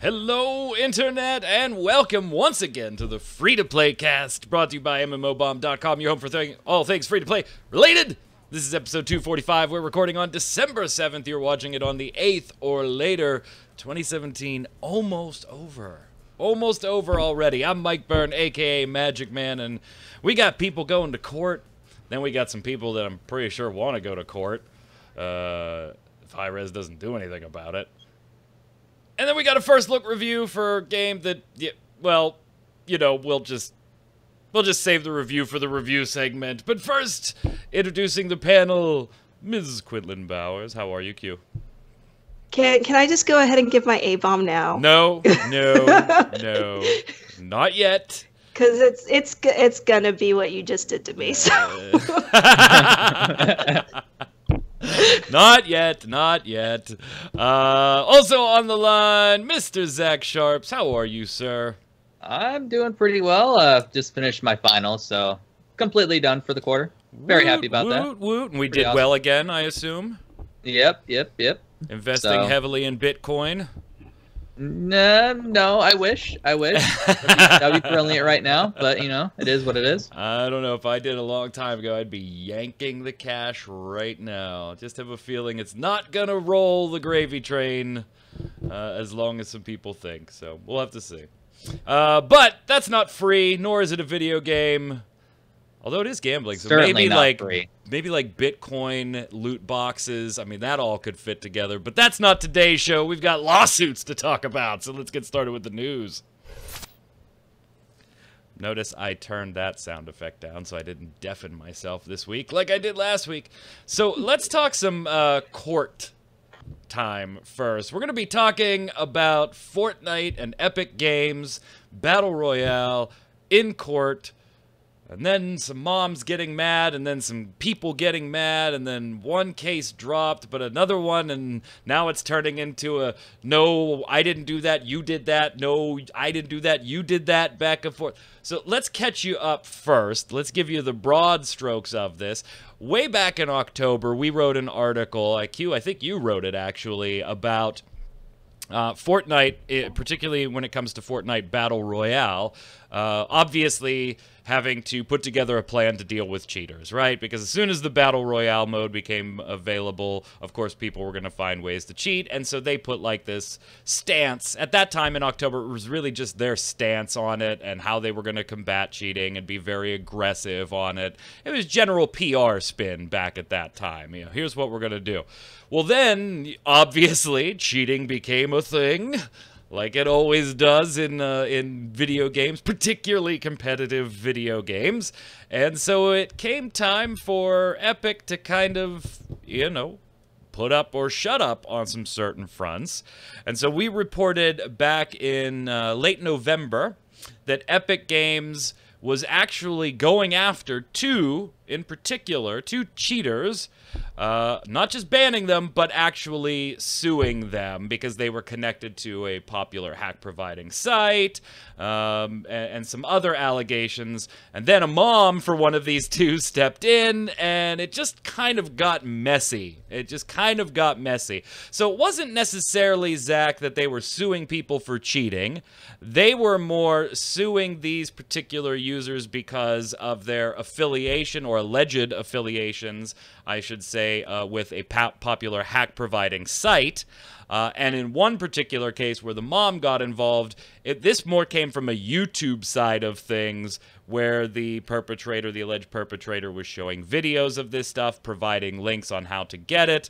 Hello, Internet, and welcome once again to the Free-to-Play cast, brought to you by MMOBomb.com, your home for all things free-to-play related. This is episode 245. We're recording on December 7th. You're watching it on the 8th or later. 2017, almost over. Almost over already. I'm Mike Byrne, a.k.a. Magicman, and we got people going to court. Then we got some people that I'm pretty sure want to go to court. If Hi-Rez doesn't do anything about it. And then we got a first look review for a game that, well, you know, we'll just save the review for the review segment. But first, introducing the panel, Ms. Quinlan Bowers. How are you, Q? Can I just go ahead and give my A-bomb now? No, not yet. Because it's gonna be what you just did to me. So. Not yet. Also on the line, Mr. Zach Sharps. How are you, sir? I'm doing pretty well. Just finished my final, so completely done for the quarter. Very happy about that. Woot. And we did awesome. Well again, I assume? Yep. Investing heavily in Bitcoin? No, I wish. That'd be brilliant right now, but, you know, it is what it is. I don't know. If I did a long time ago, I'd be yanking the cash right now. Just have a feeling it's not going to roll the gravy train as long as some people think. So we'll have to see. But that's not free, nor is it a video game. Although it is gambling, so Certainly not free. Maybe like Bitcoin, loot boxes. I mean, that all could fit together. But that's not today's show. We've got lawsuits to talk about, so let's get started with the news. Notice I turned that sound effect down so I didn't deafen myself this week like I did last week. So let's talk some court time first. We're going to be talking about Fortnite and Epic Games, Battle Royale, in court. And then some moms getting mad, and then some people getting mad, and then one case dropped, but another one, and now it's turning into a, no, I didn't do that, you did that, no, I didn't do that, you did that, back and forth. So let's catch you up first. Let's give you the broad strokes of this. Way back in October, we wrote an article, I think you wrote it actually, about Fortnite, particularly when it comes to Fortnite Battle Royale, obviously having to put together a plan to deal with cheaters, right? Because as soon as the Battle Royale mode became available, of course, people were going to find ways to cheat, and so they put, like, this stance. At that time in October, it was really just their stance on it and how they were going to combat cheating and be very aggressive on it. It was general PR spin back at that time. You know, here's what we're going to do. Well, then, obviously, cheating became a thing, like it always does in video games, particularly competitive video games. And so it came time for Epic to kind of, you know, put up or shut up on some certain fronts. And so we reported back in late November that Epic Games was actually going after two cheaters, not just banning them, but actually suing them because they were connected to a popular hack-providing site, and some other allegations. And then a mom for one of these two stepped in, and it just kind of got messy. So it wasn't necessarily, Zach, that they were suing people for cheating. They were more suing these particular users because of their affiliation, or alleged affiliations, I should say, with a popular hack-providing site. And in one particular case where the mom got involved, this more came from a YouTube side of things, where the perpetrator, the alleged perpetrator, was showing videos of this stuff, providing links on how to get it.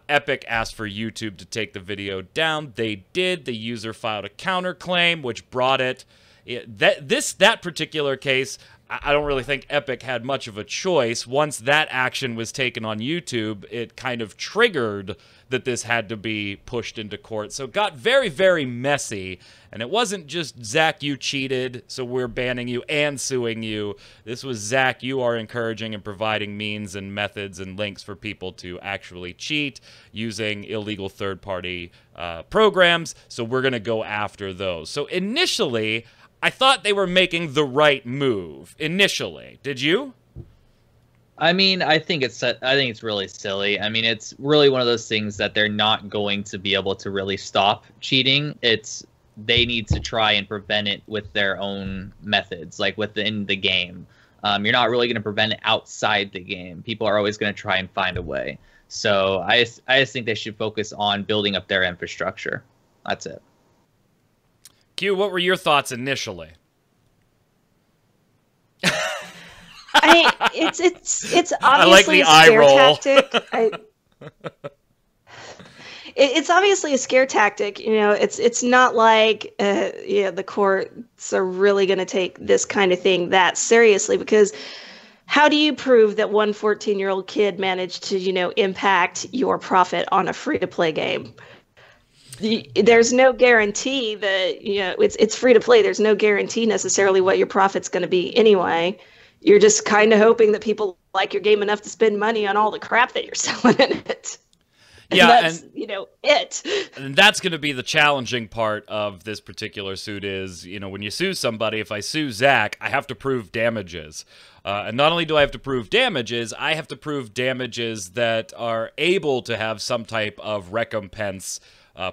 Epic asked for YouTube to take the video down. They did. The user filed a counterclaim, which brought it. That particular case, I don't really think Epic had much of a choice. Once that action was taken on YouTube, it kind of triggered that this had to be pushed into court. So it got very, very messy. And it wasn't just, Zach, you cheated, so we're banning you and suing you. This was, Zach, you are encouraging and providing means and methods and links for people to actually cheat using illegal third-party programs. So we're going to go after those. So initially, I thought they were making the right move. Initially. Did you? I mean, I think it's really silly. I mean, it's really one of those things that they're not going to be able to really stop cheating. It's they need to try and prevent it with their own methods, like within the game. You're not really going to prevent it outside the game. People are always going to try and find a way. So I just think they should focus on building up their infrastructure. That's it. Q, what were your thoughts initially? It's obviously I like the a eye scare roll. tactic. It's obviously a scare tactic. You know, it's not like the courts are really going to take this kind of thing that seriously, because how do you prove that one 14-year-old kid managed to, impact your profit on a free-to-play game? There's no guarantee that, it's free to play. There's no guarantee necessarily what your profit's going to be anyway. You're just kind of hoping that people like your game enough to spend money on all the crap that you're selling in it. Yeah, that's, it. And that's going to be the challenging part of this particular suit is, when you sue somebody, if I sue Zach, I have to prove damages. And not only do I have to prove damages, I have to prove damages that are able to have some type of recompense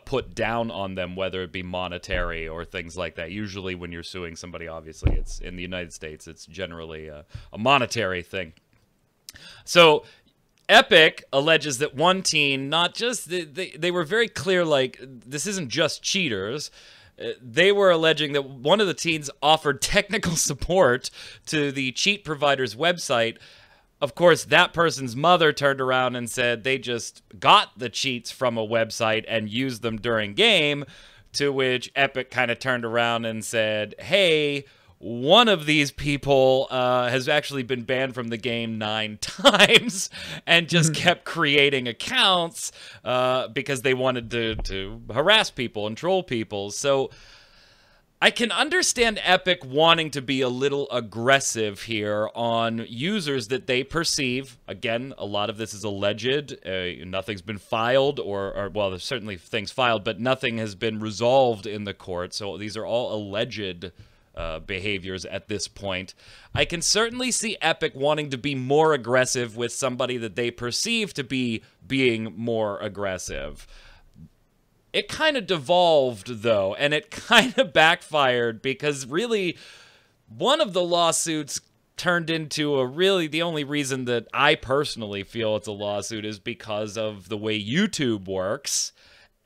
put down on them, whether it be monetary or things like that. Usually when you're suing somebody, obviously, it's in the United States, it's generally a monetary thing. So Epic alleges that one teen, not just, they were very clear, like, this isn't just cheaters. They were alleging that one of the teens offered technical support to the cheat provider's website. Of course, that person's mother turned around and said they just got the cheats from a website and used them during game, to which Epic kind of turned around and said, hey, one of these people has actually been banned from the game 9 times and just kept creating accounts because they wanted to harass people and troll people. So I can understand Epic wanting to be a little aggressive here on users that they perceive. Again, a lot of this is alleged. Nothing's been filed, or well, there's certainly things filed, but nothing has been resolved in the court. So these are all alleged behaviors at this point. I can certainly see Epic wanting to be more aggressive with somebody that they perceive to be being more aggressive. It kind of devolved, though, and it kind of backfired, because really one of the lawsuits turned into the only reason that I personally feel it's a lawsuit is because of the way YouTube works.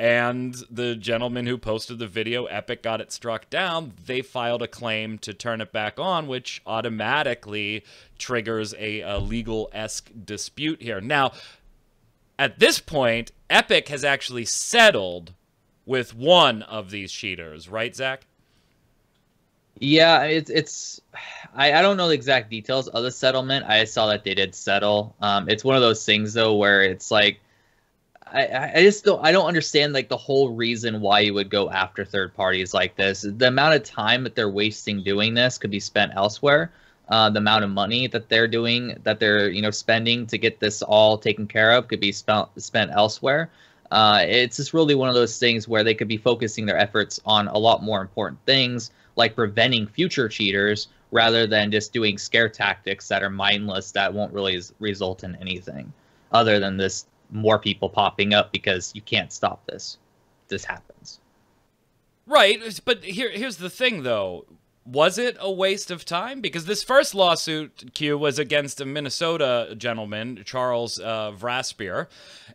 And the gentleman who posted the video, Epic got it struck down. They filed a claim to turn it back on, which automatically triggers a legal-esque dispute here. Now, at this point, Epic has actually settled with one of these cheaters, right, Zach? Yeah, I don't know the exact details of the settlement. I saw that they did settle. It's one of those things, though, where it's like, I don't understand, like, the whole reason why you would go after third parties like this. The amount of time that they're wasting doing this could be spent elsewhere. The amount of money that they're spending to get this all taken care of could be spent elsewhere. It's just really one of those things where they could be focusing their efforts on a lot more important things, like preventing future cheaters, rather than just doing scare tactics that are mindless, that won't really result in anything other than this more people popping up because you can't stop this. This happens. Right, but here's the thing, though. Was it a waste of time? Because this first lawsuit, Q, was against a Minnesota gentleman, Charles Vraspier,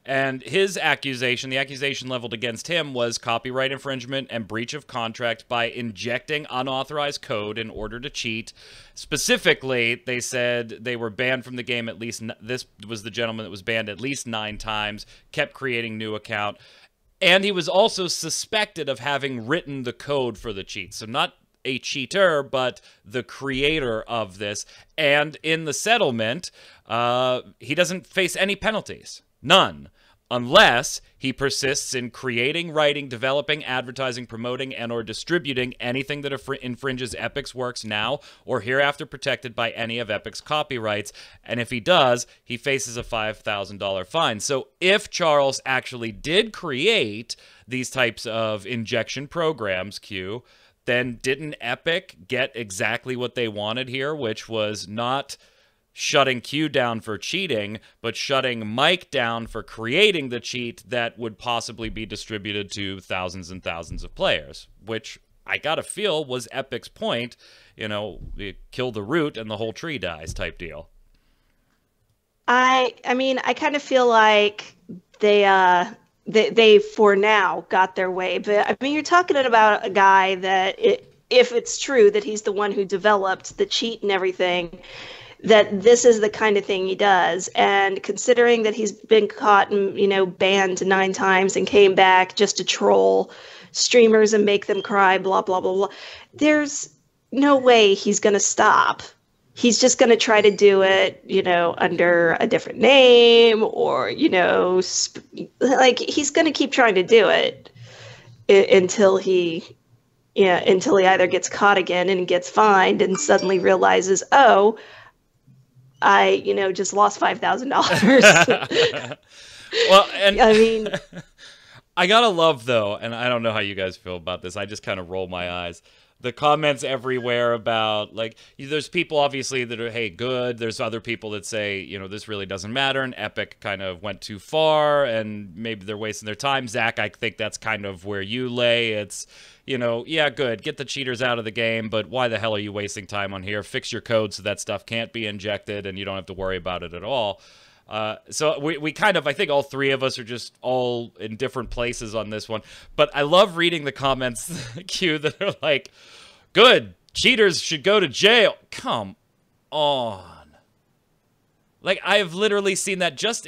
and his accusation, the accusation leveled against him, was copyright infringement and breach of contract by injecting unauthorized code in order to cheat. Specifically, they said they were banned from the game at least, this was the gentleman that was banned at least 9 times, kept creating new account, and he was also suspected of having written the code for the cheat. So not a cheater, but the creator of this. And in the settlement, he doesn't face any penalties. None. Unless he persists in creating, writing, developing, advertising, promoting, and or distributing anything that infringes Epic's works now or hereafter protected by any of Epic's copyrights. And if he does, he faces a $5,000 fine. So if Charles actually did create these types of injection programs, Q, then didn't Epic get exactly what they wanted here, which was not shutting Q down for cheating, but shutting Mike down for creating the cheat that would possibly be distributed to thousands and thousands of players, which I gotta feel was Epic's point, you know, kill the root and the whole tree dies type deal. I mean, I kind of feel like they for now got their way, but I mean, you're talking about a guy that if it's true that he's the one who developed the cheat and everything, that this is the kind of thing he does. And considering that he's been caught and, you know, banned 9 times and came back just to troll streamers and make them cry, blah, blah, blah, blah, there's no way he's going to stop. He's just going to try to do it, you know, under a different name or, you know, like he's going to keep trying to do it until he either gets caught again and gets fined and suddenly realizes, oh, I, you know, just lost $5,000. Well, and I mean, I gotta love though, and I don't know how you guys feel about this. I just kind of roll my eyes. The comments everywhere about, like, there's people obviously that are, hey, good. There's other people that say, you know, this really doesn't matter, and Epic kind of went too far, and maybe they're wasting their time. Zach, I think that's kind of where you lay. It's, you know, yeah, good. Get the cheaters out of the game, but why the hell are you wasting time on here? Fix your code so that stuff can't be injected and you don't have to worry about it at all. So we kind of, I think all three of us are just all in different places on this one. But I love reading the comments, Q, that are like, good, cheaters should go to jail. Come on. Like, I've literally seen that just...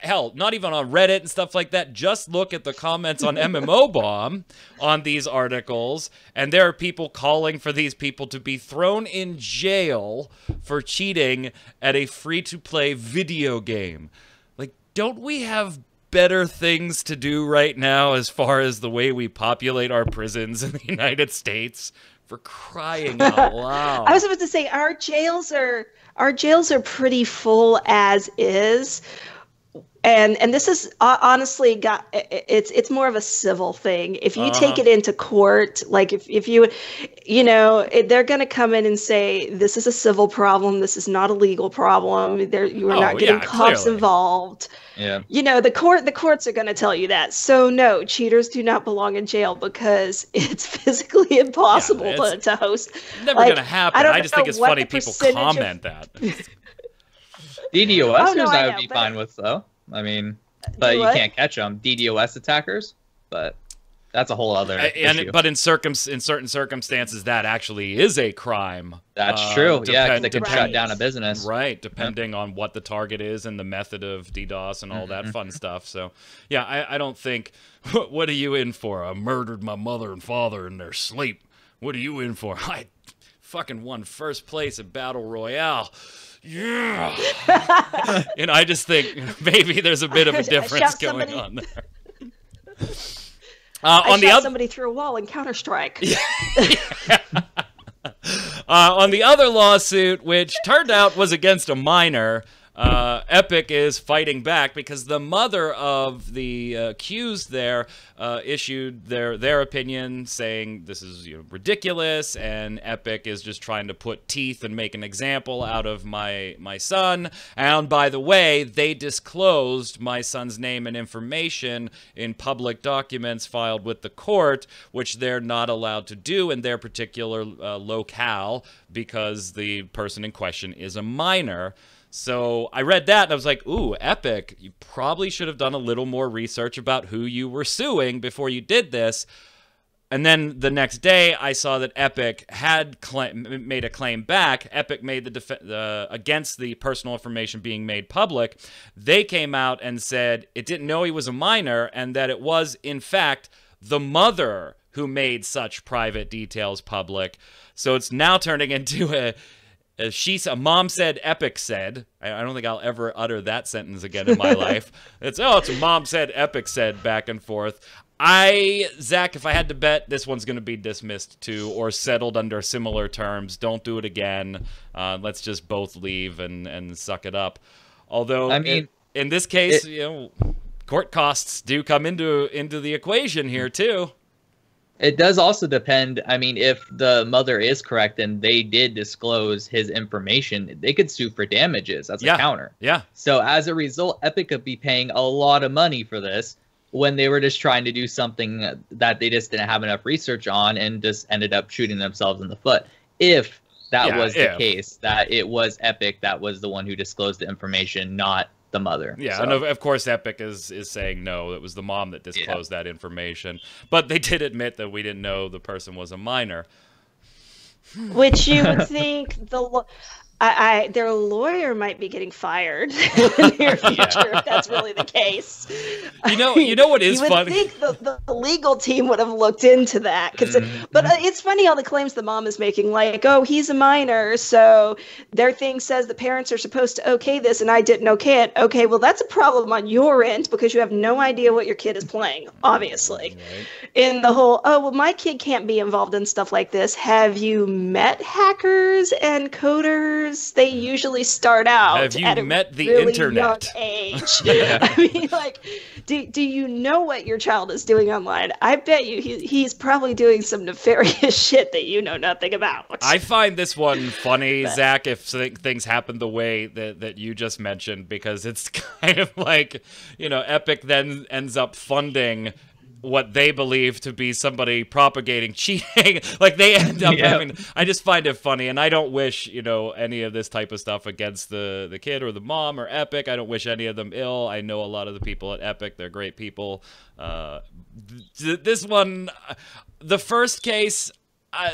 Hell, not even on Reddit and stuff like that. Just look at the comments on MMO Bomb on these articles, and there are people calling for these people to be thrown in jail for cheating at a free-to-play video game. Like, don't we have better things to do right now as far as the way we populate our prisons in the United States? For crying out loud. I was about to say our jails are pretty full as is. And this is honestly it's more of a civil thing. If you take it into court, like if you, you know, they're going to come in and say, this is a civil problem. This is not a legal problem. You are not getting cops clearly involved. Yeah. You know, the courts are going to tell you that. So no, cheaters do not belong in jail because it's physically impossible to host. Never going to happen. I just think it's funny people comment that. DDoSers I would be fine with, though. I mean, but you can't catch them. DDoS attackers, but that's a whole other issue. But in certain circumstances, that actually is a crime. That's true. Yeah, because they could shut down a business. Right, depending on what the target is and the method of DDoS and all that fun stuff. So, yeah, I don't think... What are you in for? I murdered my mother and father in their sleep. What are you in for? I fucking won first place at Battle Royale. Yeah. And I just think maybe there's a bit of a difference going on there. I shot somebody through a wall in Counter-Strike. On the other lawsuit, which turned out was against a minor, Epic is fighting back because the mother of the accused there issued their opinion saying this is ridiculous, and Epic is just trying to put teeth and make an example out of my son. And by the way, they disclosed my son's name and information in public documents filed with the court, which they're not allowed to do in their particular locale because the person in question is a minor. So I read that and I was like, ooh, Epic, you probably should have done a little more research about who you were suing before you did this. And then the next day, I saw that Epic had made a claim back. Epic made the against the personal information being made public. They came out and said it didn't know he was a minor and that it was, in fact, the mother who made such private details public. So it's now turning into a mom said, Epic said. I don't think I'll ever utter that sentence again in my life. It's a mom said, Epic said, back and forth. Zach, if I had to bet, this one's going to be dismissed too, or settled under similar terms. Don't do it again. Let's just both leave and suck it up. Although, I mean, in this case, court costs do come into the equation here too. It does also depend. I mean, if the mother is correct and they did disclose his information, they could sue for damages as a counter. Yeah. So as a result, Epic could be paying a lot of money for this when they were just trying to do something that they just didn't have enough research on and just ended up shooting themselves in the foot. If that was the case, that it was Epic that was the one who disclosed the information, not the mother. Yeah, so. And of course Epic is saying no, it was the mom that disclosed that information. But they did admit that we didn't know the person was a minor. Which you would think their lawyer might be getting fired in the near future if that's really the case. You know what is funny? You would think the legal team would have looked into that. But it's funny all the claims the mom is making, like, oh, he's a minor, so their thing says the parents are supposed to okay this, and I didn't okay it. Okay, well, that's a problem on your end because you have no idea what your kid is playing, obviously. Right. In the whole, oh, well, my kid can't be involved in stuff like this. Have you met hackers and coders? They usually start out Have you at met a the really internet? Young age. I mean, like, do you know what your child is doing online? I bet you he's probably doing some nefarious shit that you know nothing about. I find this one funny, Zach, if things happen the way that you just mentioned, because it's kind of like, Epic then ends up funding what they believe to be somebody propagating cheating. Like, they end up having... I just find it funny, and I don't wish, any of this type of stuff against the kid or the mom or Epic. I don't wish any of them ill. I know a lot of the people at Epic. They're great people. This one... The first case,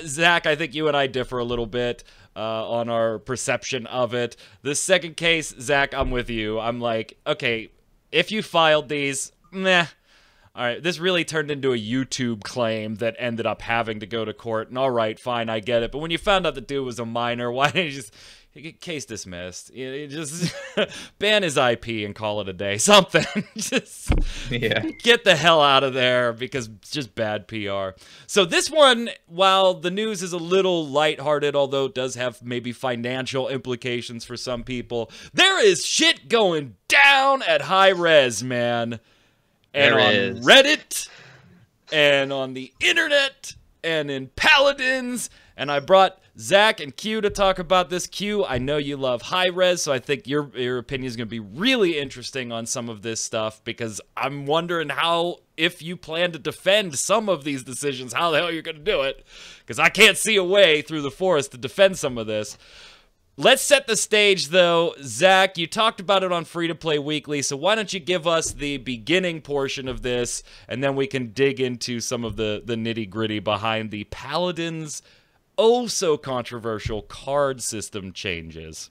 Zach, I think you and I differ a little bit on our perception of it. The second case, Zach, I'm with you. I'm like, okay, if you filed these, meh. All right, this really turned into a YouTube claim that ended up having to go to court. And all right, fine, I get it. But when you found out the dude was a minor, why didn't you just... Case dismissed. You just ban his IP and call it a day. Something. Just get the hell out of there, because it's just bad PR. So this one, while the news is a little lighthearted, although it does have maybe financial implications for some people, there is shit going down at Hi-Rez, man. And on Reddit, and on the internet, and in Paladins. And I brought Zach and Q to talk about this. Q, I know you love Hi-Rez, so I think your opinion is going to be really interesting on some of this stuff, because I'm wondering how, if you plan to defend some of these decisions, how the hell you're going to do it, because I can't see a way through the forest to defend some of this. Let's set the stage, though. Zach, you talked about it on Free to Play Weekly, so why don't you give us the beginning portion of this, and then we can dig into some of the nitty-gritty behind the Paladins' oh-so-controversial card system changes.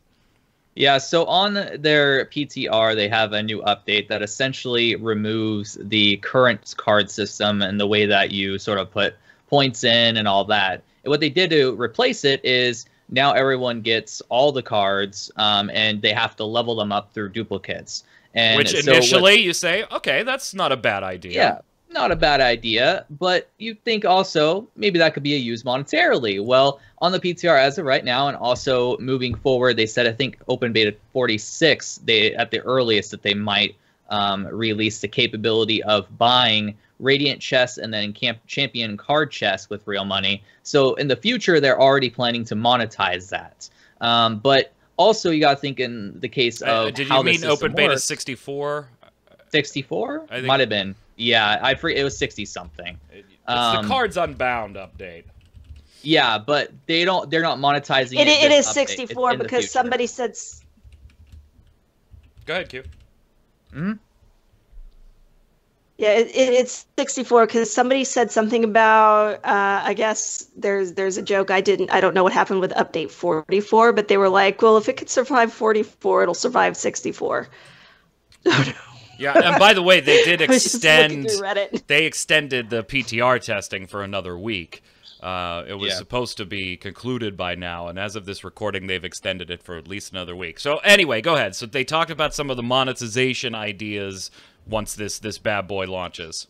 Yeah, so on their PTR, they have a new update that essentially removes the current card system and the way that you sort of put points in and all that. And what they did to replace it is now everyone gets all the cards, and they have to level them up through duplicates. And which initially you say, okay, that's not a bad idea. Yeah, not a bad idea, but you think also maybe that could be used monetarily. Well, on the PTR as of right now, and also moving forward, they said, I think Open Beta 46, at the earliest that they might release the capability of buying Radiant chests and then champion card chests with real money. So in the future, they're already planning to monetize that. But also, you got to think in the case of did how you mean the system Open Beta works. 64? 64? Might have been. Yeah, I forget. It was 60 something. It's the Cards Unbound update. Yeah, but they're not monetizing it. It is 64 because somebody said. Go ahead, Q. Hmm. Yeah, it's 64 because somebody said something about. I guess there's a joke. I don't know what happened with update 44, but they were like, well, if it could survive 44, it'll survive 64. Oh no. Yeah, and by the way, they did extend. Reddit. They extended the PTR testing for another week. It was supposed to be concluded by now, and as of this recording, they've extended it for at least another week. So anyway, go ahead. So they talked about some of the monetization ideas once this bad boy launches.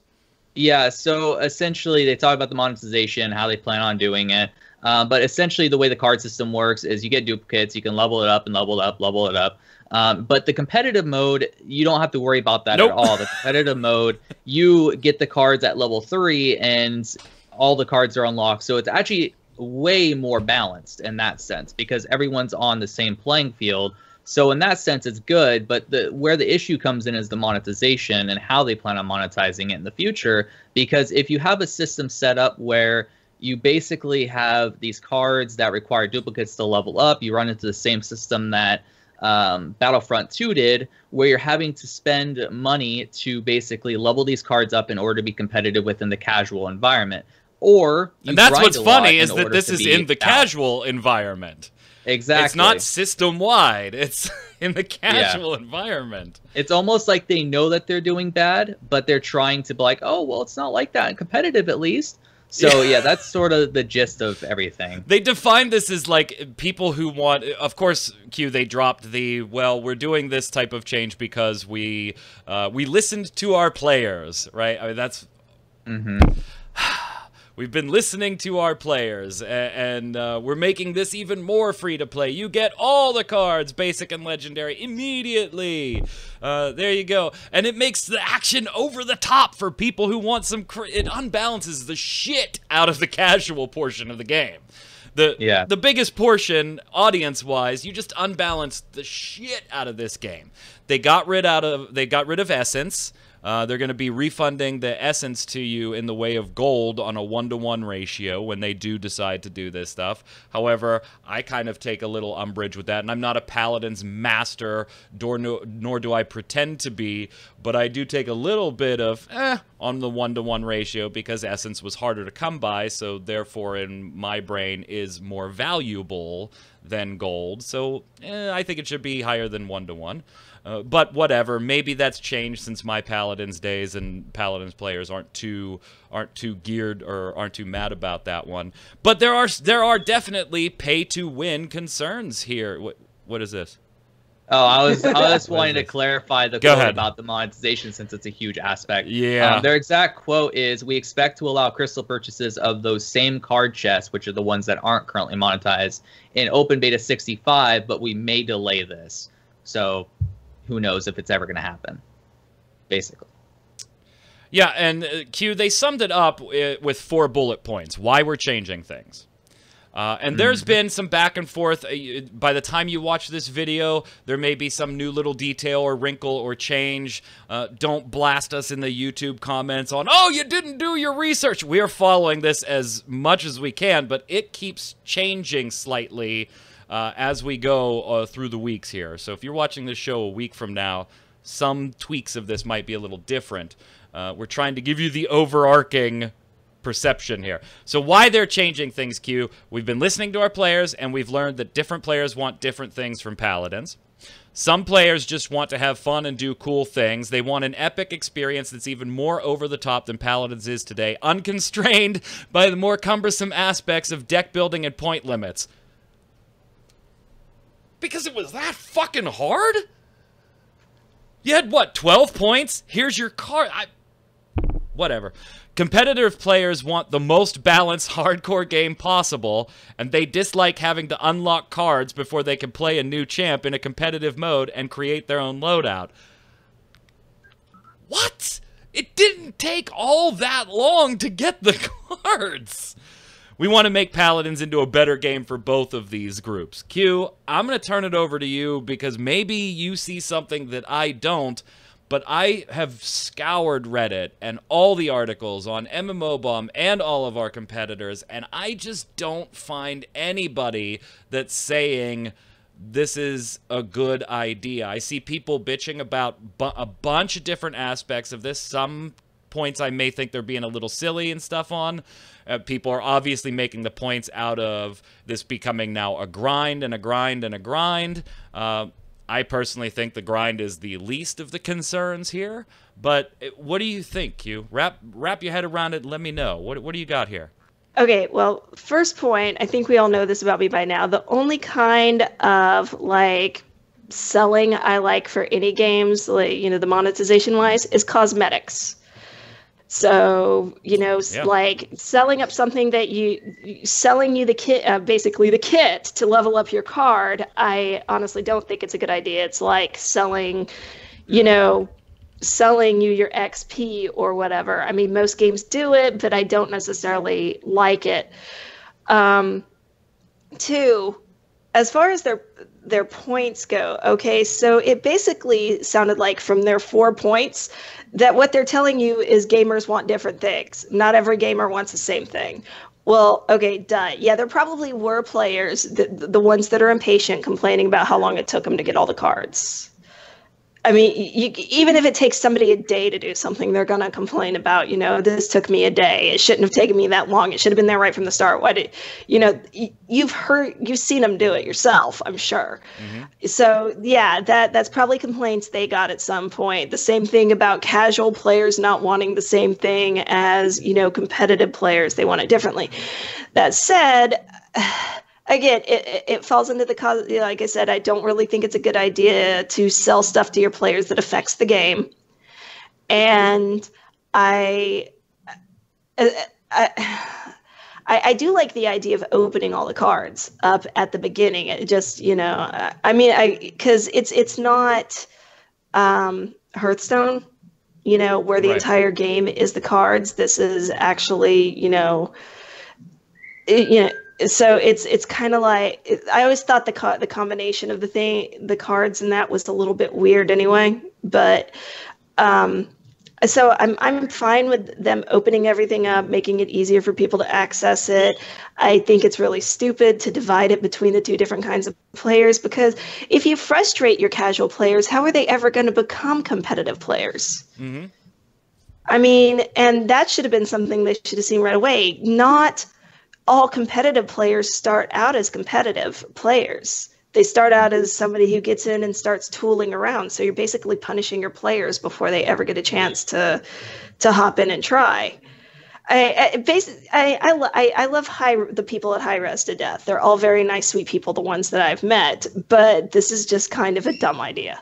Yeah, so essentially they talk about the monetization, how they plan on doing it. But essentially the way the card system works is you get duplicates, you can level it up and level it up, level it up. But the competitive mode, you don't have to worry about that at all. The competitive mode, you get the cards at level 3, and all the cards are unlocked. So it's actually way more balanced in that sense because everyone's on the same playing field. So in that sense, it's good. But where the issue comes in is the monetization and how they plan on monetizing it in the future. Because if you have a system set up where you basically have these cards that require duplicates to level up, you run into the same system that Battlefront 2 did, where you're having to spend money to basically level these cards up in order to be competitive within the casual environment. Or and that's what's funny is that this is in the casual environment. Exactly. It's not system-wide. It's in the casual environment. It's almost like they know that they're doing bad, but they're trying to be like, oh, well, it's not like that in competitive at least. So, yeah, that's sort of the gist of everything. They define this as, like, people who want... Of course, Q, they dropped the, well, we're doing this type of change because we listened to our players, right? I mean, that's... Mm-hmm. We've been listening to our players, and we're making this even more free to play. You get all the cards, basic and legendary, immediately. There you go. And it makes the action over the top for people who want some... It unbalances the shit out of the casual portion of the game. The biggest portion, audience-wise, you just unbalanced the shit out of this game. They got rid of Essence. They're going to be refunding the essence to you in the way of gold on a 1-to-1 ratio when they do decide to do this stuff. However, I kind of take a little umbrage with that, and I'm not a Paladins master, nor do I pretend to be, but I do take a little bit of on the 1-to-1 ratio because essence was harder to come by, so therefore in my brain is more valuable than gold. So I think it should be higher than 1-to-1. But whatever, maybe that's changed since my Paladins days, and Paladins players aren't too geared or aren't too mad about that one. But there are definitely pay-to-win concerns here. What is this? Oh, I was wanting to clarify the quote about the monetization since it's a huge aspect. Yeah. Their exact quote is, "We expect to allow crystal purchases of those same card chests, which are the ones that aren't currently monetized, in Open Beta 65, but we may delay this." So who knows if it's ever going to happen, basically. Yeah, and Q, they summed it up with 4 bullet points, why we're changing things. And there's been some back and forth. By the time you watch this video, there may be some new little detail or wrinkle or change. Don't blast us in the YouTube comments on, oh, you didn't do your research. We are following this as much as we can, but it keeps changing slightly as we go through the weeks here. So if you're watching this show a week from now, some tweaks of this might be a little different. We're trying to give you the overarching perception here. So why they're changing things, Q, we've been listening to our players, and we've learned that different players want different things from Paladins. Some players just want to have fun and do cool things. They want an epic experience that's even more over the top than Paladins is today, unconstrained by the more cumbersome aspects of deck building and point limits. Because it was that fucking hard? You had, what, 12 points? Here's your card. Whatever. Competitive players want the most balanced hardcore game possible, and they dislike having to unlock cards before they can play a new champ in a competitive mode and create their own loadout. What? It didn't take all that long to get the cards. We want to make Paladins into a better game for both of these groups. Q, I'm going to turn it over to you because maybe you see something that I don't, but I have scoured Reddit and all the articles on MMO Bomb and all of our competitors, and I just don't find anybody that's saying this is a good idea. I see people bitching about a bunch of different aspects of this. Some points I may think they're being a little silly and stuff on. People are obviously making the points out of this becoming now a grind and a grind and a grind. I personally think the grind is the least of the concerns here. But what do you think, Q? Wrap your head around it and let me know. What do you got here? Okay, well, first point, I think we all know this about me by now. The only kind of, like, selling I like for any games, like, you know, the monetization-wise, is cosmetics. So, you know, like selling up something that selling you the kit, basically the kit to level up your card, I honestly don't think it's a good idea. It's like selling, you know, selling you your XP or whatever. I mean, most games do it, but I don't necessarily like it. Two, as far as their points go, okay, so it basically sounded like from their 4 points that what they're telling you is gamers want different things. Not every gamer wants the same thing. Well, okay, duh. Yeah, there probably were players, the ones that are impatient, complaining about how long it took them to get all the cards. I mean, even if it takes somebody a day to do something, they're going to complain about, this took me a day. It shouldn't have taken me that long. It should have been there right from the start. Why did, you've seen them do it yourself, I'm sure. Mm-hmm. So yeah, that's probably complaints they got at some point. The same thing about casual players not wanting the same thing as, competitive players. They want it differently. That said, again, it falls into the cause. Like I said, I don't really think it's a good idea to sell stuff to your players that affects the game. And I do like the idea of opening all the cards up at the beginning. It just, because it's not Hearthstone, where the entire game is the cards. This is actually, so it's kind of like, I always thought the combination of the cards and that was a little bit weird anyway. But so I'm fine with them opening everything up, making it easier for people to access it. I think it's really stupid to divide it between the two different kinds of players, because if you frustrate your casual players, how are they ever going to become competitive players? Mm-hmm. I mean, and that should have been something they should have seen right away. Not all competitive players start out as competitive players. They start out as somebody who gets in and starts tooling around. So you're basically punishing your players before they ever get a chance to hop in and try. I love the people at Hi-Rez to death. They're all very nice, sweet people, the ones that I've met. But this is just kind of a dumb idea.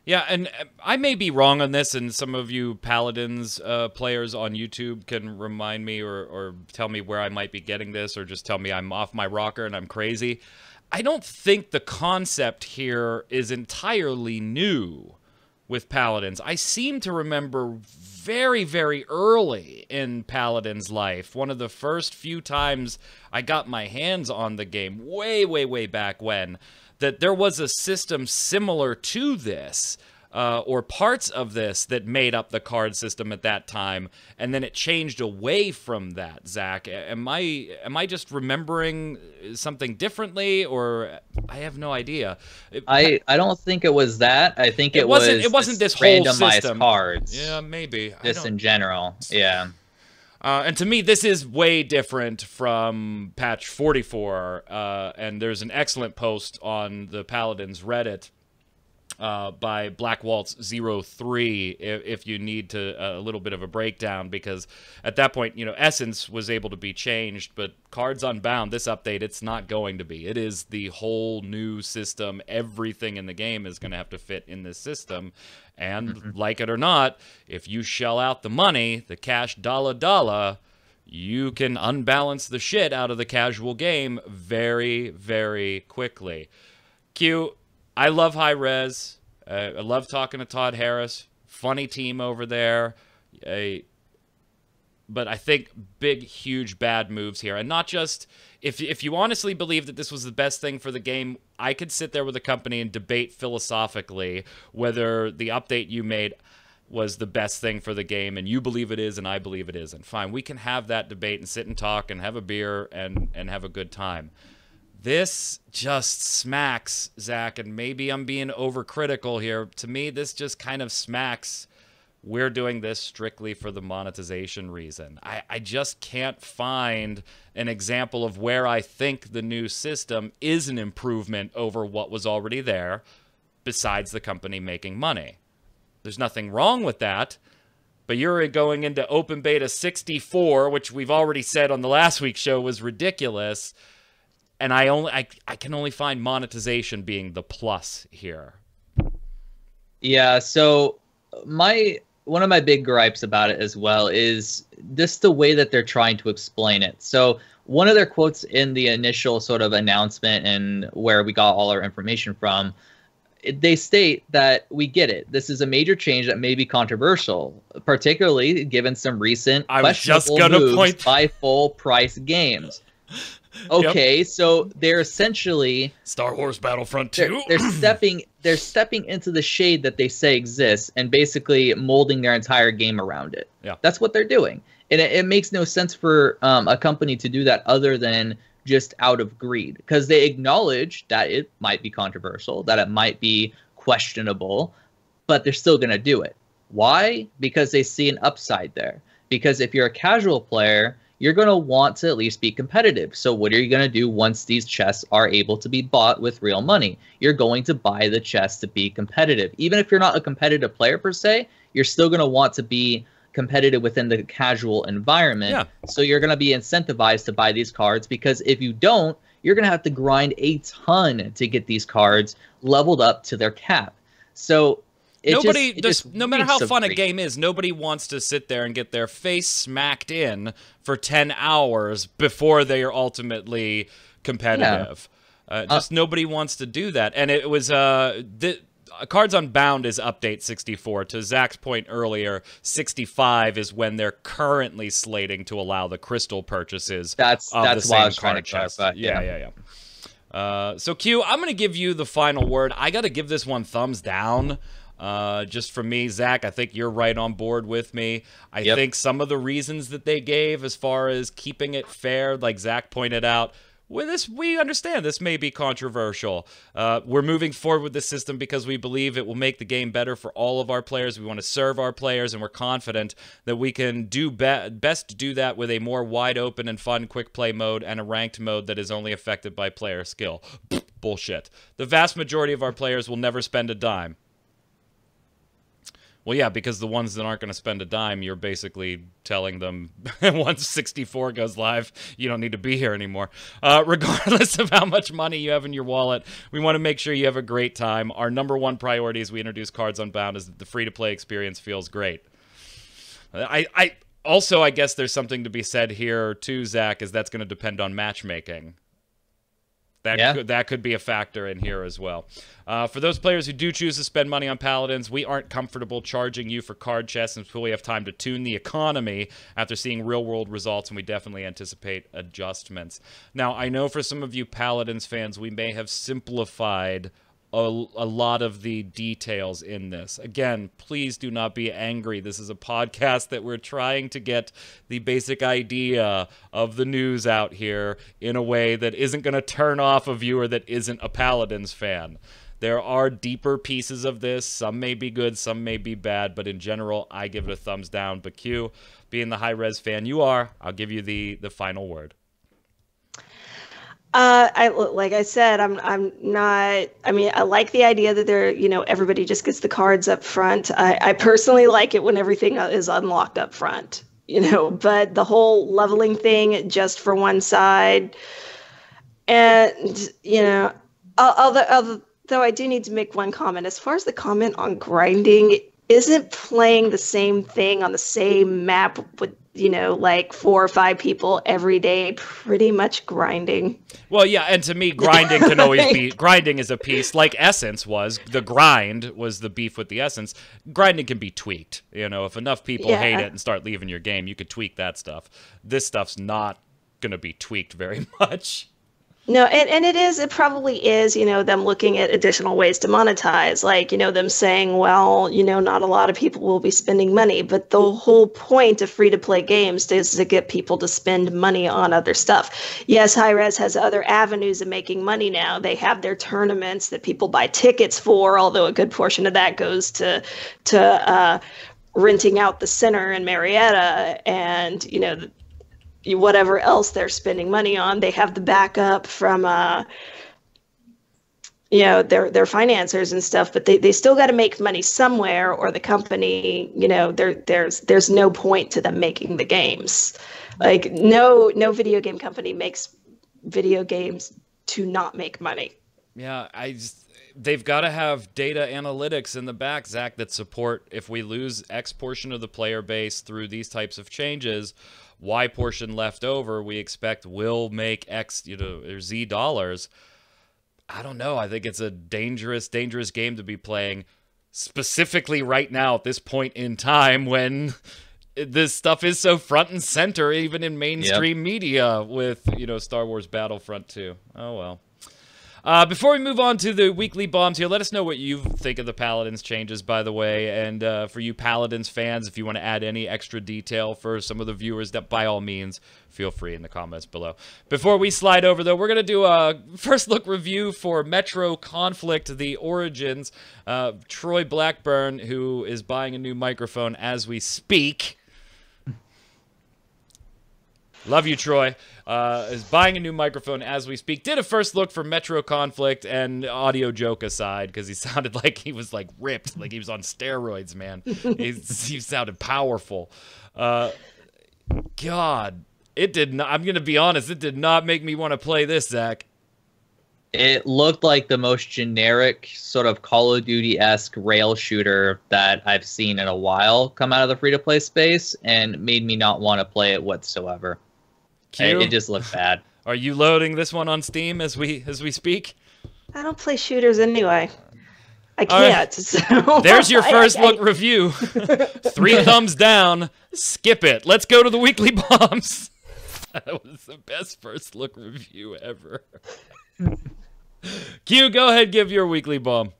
Yeah, and I may be wrong on this, and some of you Paladins players on YouTube can remind me or tell me where I might be getting this, or just tell me I'm off my rocker and I'm crazy. I don't think the concept here is entirely new with Paladins. I seem to remember very, very early in Paladins' life, one of the first few times I got my hands on the game, way, way, way back when, that there was a system similar to this, or parts of this that made up the card system at that time, and then it changed away from that. Zach, am I just remembering something differently, or I have no idea? I don't think it was that. I think it wasn't this whole randomized system. Cards. Yeah, maybe. Just in general. Yeah. And to me, this is way different from patch 44, and there's an excellent post on the Paladins Reddit by Blackwaltz03 if you need a little bit of a breakdown, because at that point, Essence was able to be changed, but Cards Unbound, this update, it's not going to be. It is the whole new system. Everything in the game is going to have to fit in this system. And like it or not, if you shell out the money, the cash dollar, you can unbalance the shit out of the casual game very, very quickly. Q, I love Hi-Rez. I love talking to Todd Harris. Funny team over there. But I think big, huge, bad moves here. And not just... If you honestly believe that this was the best thing for the game, I could sit there with the company and debate philosophically whether the update you made was the best thing for the game, and you believe it is, and I believe it is. And fine, we can have that debate and sit and talk and have a beer and have a good time. This just smacks, Zach, and maybe I'm being overcritical here. To me, this just kind of smacks... We're doing this strictly for the monetization reason. I just can't find an example of where I think the new system is an improvement over what was already there, besides the company making money. There's nothing wrong with that, but you're going into Open Beta 64, which we've already said on the last week's show was ridiculous, and I can only find monetization being the plus here. Yeah, so one of my big gripes about it as well is just the way that they're trying to explain it. So one of their quotes in the initial sort of announcement and where we got all our information from, they state that we get it. This is a major change that may be controversial, particularly given some recent questionable moves by full-price games. Okay, so they're essentially Star Wars Battlefront 2. They're stepping into the shade that they say exists and basically molding their entire game around it. Yeah, that's what they're doing, and it makes no sense for a company to do that other than just out of greed, because they acknowledge that it might be controversial, that it might be questionable, but they're still going to do it. Why? Because they see an upside there. Because if you're a casual player, you're going to want to at least be competitive. So what are you going to do once these chests are able to be bought with real money? You're going to buy the chests to be competitive. Even if you're not a competitive player per se, you're still going to want to be competitive within the casual environment. Yeah. So you're going to be incentivized to buy these cards, because if you don't, you're going to have to grind a ton to get these cards leveled up to their cap. So no matter how fun a game is, nobody wants to sit there and get their face smacked in for 10 hours before they are ultimately competitive. Just nobody wants to do that. And it was Cards Unbound is update 64. To Zach's point earlier, 65 is when they're currently slating to allow the crystal purchases. That's what I was trying to clarify. Yeah. So Q, I'm going to give you the final word. I got to give this one thumbs down. Just for me, Zach, I think you're right on board with me. I think some of the reasons that they gave as far as keeping it fair, like Zach pointed out, we understand this may be controversial. We're moving forward with this system because we believe it will make the game better for all of our players. We want to serve our players, and we're confident that we can do best do that with a more wide open and fun quick play mode and a ranked mode that is only affected by player skill. Bullshit. The vast majority of our players will never spend a dime. Well, yeah, because the ones that aren't going to spend a dime, you're basically telling them once 64 goes live, you don't need to be here anymore. Regardless of how much money you have in your wallet, we want to make sure you have a great time. Our number one priority as we introduce Cards Unbound is that the free-to-play experience feels great. I guess there's something to be said here, too, Zach, is that's going to depend on matchmaking. That could be a factor in here as well. For those players who do choose to spend money on Paladins, we aren't comfortable charging you for card chests until we have time to tune the economy after seeing real-world results, and we definitely anticipate adjustments. Now, I know for some of you Paladins fans, we may have simplified a lot of the details in this. Again, please do not be angry. This is a podcast that we're trying to get the basic idea of the news out here in a way that isn't going to turn off a viewer that isn't a Paladins fan. There are deeper pieces of this. Some may be good, some may be bad, but in general, I give it a thumbs down. But Q, being the Hi-Rez fan you are, I'll give you the final word. Like I said, I'm not. I mean, I like the idea that everybody just gets the cards up front. I personally like it when everything is unlocked up front. But the whole leveling thing just for one side, and although I do need to make one comment as far as the comment on grinding, isn't playing the same thing on the same map with like 4 or 5 people every day pretty much grinding? Well, yeah, and to me, grinding can always be... Grinding is a piece, like Essence was. The grind was the beef with the Essence. Grinding can be tweaked. If enough people hate it and start leaving your game, you could tweak that stuff. This stuff's not going to be tweaked very much. No, and it probably is, them looking at additional ways to monetize, like, them saying, well, not a lot of people will be spending money, but the whole point of free-to-play games is to get people to spend money on other stuff. Yes, Hi-Rez has other avenues of making money now. They have their tournaments that people buy tickets for, although a good portion of that goes to renting out the center in Marietta and, whatever else they're spending money on. They have the backup from their financiers and stuff, but they still got to make money somewhere, or the company, there's no point to them making the games. Like no video game company makes video games to not make money. Yeah, they've got to have data analytics in the back, Zach, that support if we lose X portion of the player base through these types of changes, Y portion left over we expect will make X, or Z dollars. I don't know. I think it's a dangerous, dangerous game to be playing, specifically right now at this point in time when this stuff is so front and center, even in mainstream media with, you know, Star Wars Battlefront 2. Oh, well. Before we move on to the weekly bombs here, let us know what you think of the Paladins changes, by the way. And for you Paladins fans, if you want to add any extra detail for some of the viewers, that by all means, feel free in the comments below. Before we slide over, though, we're going to do a first look review for Metro Conflict, The Origins. Troy Blackburn, who is buying a new microphone as we speak. Love you, Troy. Is buying a new microphone as we speak. Did a first look for Metro Conflict, and audio joke aside, because he sounded like he was like ripped, like he was on steroids, man. He sounded powerful. God, it did not. I'm gonna be honest, it did not make me want to play this, Zach. It looked like the most generic sort of Call of Duty-esque rail shooter that I've seen in a while come out of the free-to-play space, and made me not want to play it whatsoever. It just looked bad. Are you loading this one on Steam as we speak? I don't play shooters anyway. I can't. Right. So there's your first look review. 3 thumbs down. Skip it. Let's go to the weekly bombs. That was the best first look review ever. Q, go ahead, give your weekly bomb.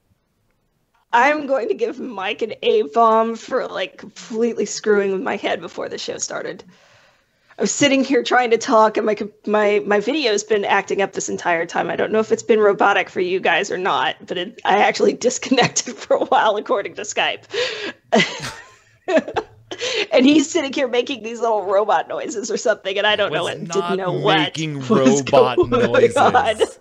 I'm going to give Mike an A bomb for like completely screwing with my head before the show started. I was sitting here trying to talk, and my video's been acting up this entire time. I don't know if it's been robotic for you guys or not, but I actually disconnected for a while according to Skype. And he's sitting here making these little robot noises or something, and I don't know what. Didn't know what making robot noises.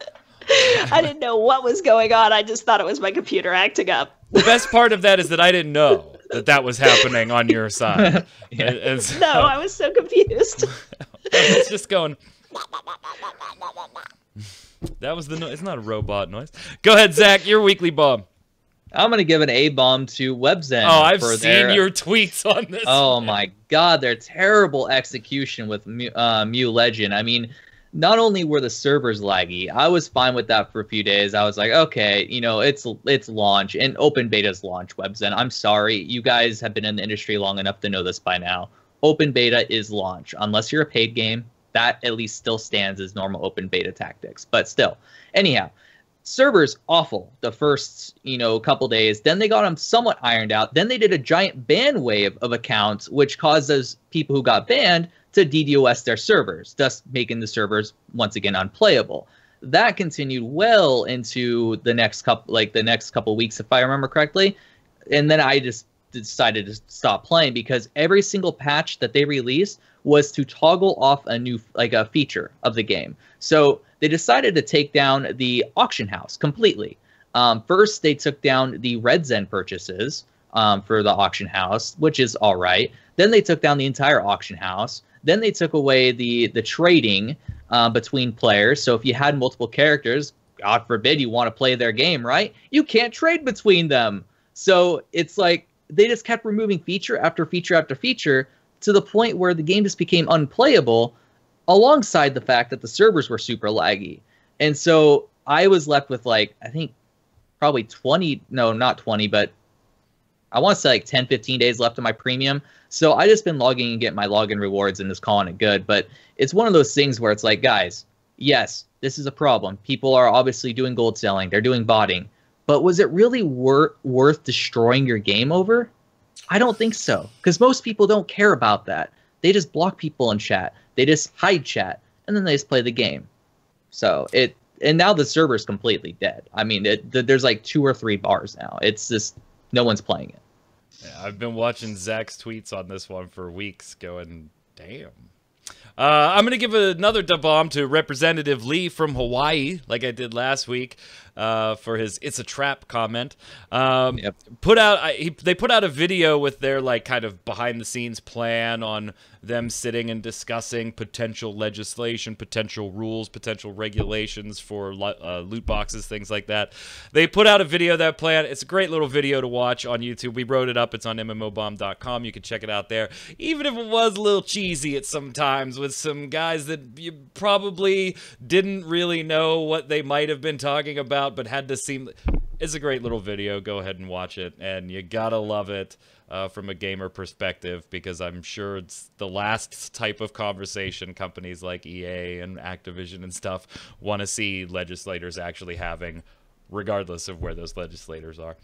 I didn't know what was going on. I just thought it was my computer acting up. The best part of that is that I didn't know that was happening on your side. So, no, I was so confused. It's just going. That was the noise. It's not a robot noise. Go ahead, Zach. Your weekly bomb. I'm gonna give an A bomb to WebZen. Oh, I've seen your tweets on this. Oh my God, their terrible execution with Mew Legend. I mean, not only were the servers laggy, I was fine with that for a few days. I was like, okay, you know, it's launch, and open beta's launch, WebZen. I'm sorry, you guys have been in the industry long enough to know this by now. Open beta is launch. Unless you're a paid game, that at least still stands as normal open beta tactics. But still, anyhow, servers awful the first, you know, couple days. Then they got them somewhat ironed out. Then they did a giant ban wave of accounts, which caused those people who got banned to DDoS their servers, thus making the servers once again unplayable. That continued well into the next couple weeks, if I remember correctly. And then I just decided to stop playing, because every single patch that they released was to toggle off a new, like, a feature of the game. So they decided to take down the auction house completely. First, they took down the Red Zen purchases for the auction house, which is all right. Then they took down the entire auction house. Then they took away the trading between players. So if you had multiple characters, God forbid you want to play their game, right? You can't trade between them. So it's like they just kept removing feature after feature after feature, to the point where the game just became unplayable, alongside the fact that the servers were super laggy. And so I was left with, like, I think probably 20, no, not 20, but I want to say like 10, 15 days left of my premium. So I just been logging and getting my login rewards and just calling it good. But it's one of those things where it's like, guys, yes, this is a problem. People are obviously doing gold selling. They're doing botting. But was it really worth destroying your game over? I don't think so. Because most people don't care about that. They just block people in chat. They just hide chat. And then they just play the game. So and now the server's completely dead. I mean, there's like 2 or 3 bars now. It's just, no one's playing it. Yeah, I've been watching Zach's tweets on this one for weeks, going, damn. I'm going to give another da-bomb to Representative Lee from Hawaii, like I did last week, for his "It's a Trap" comment. Yep. They put out a video with their, like, kind of behind-the-scenes plan on them sitting and discussing potential legislation, potential rules, potential regulations for loot boxes, things like that. They put out a video of that plan. It's a great little video to watch on YouTube. We wrote it up. It's on mmobomb.com. You can check it out there. Even if it was a little cheesy at some times with some guys that you probably didn't really know what they might have been talking about, but had to seem... It's a great little video. Go ahead and watch it, and you gotta love it from a gamer perspective, because I'm sure it's the last type of conversation companies like EA and Activision and stuff want to see legislators actually having, regardless of where those legislators are.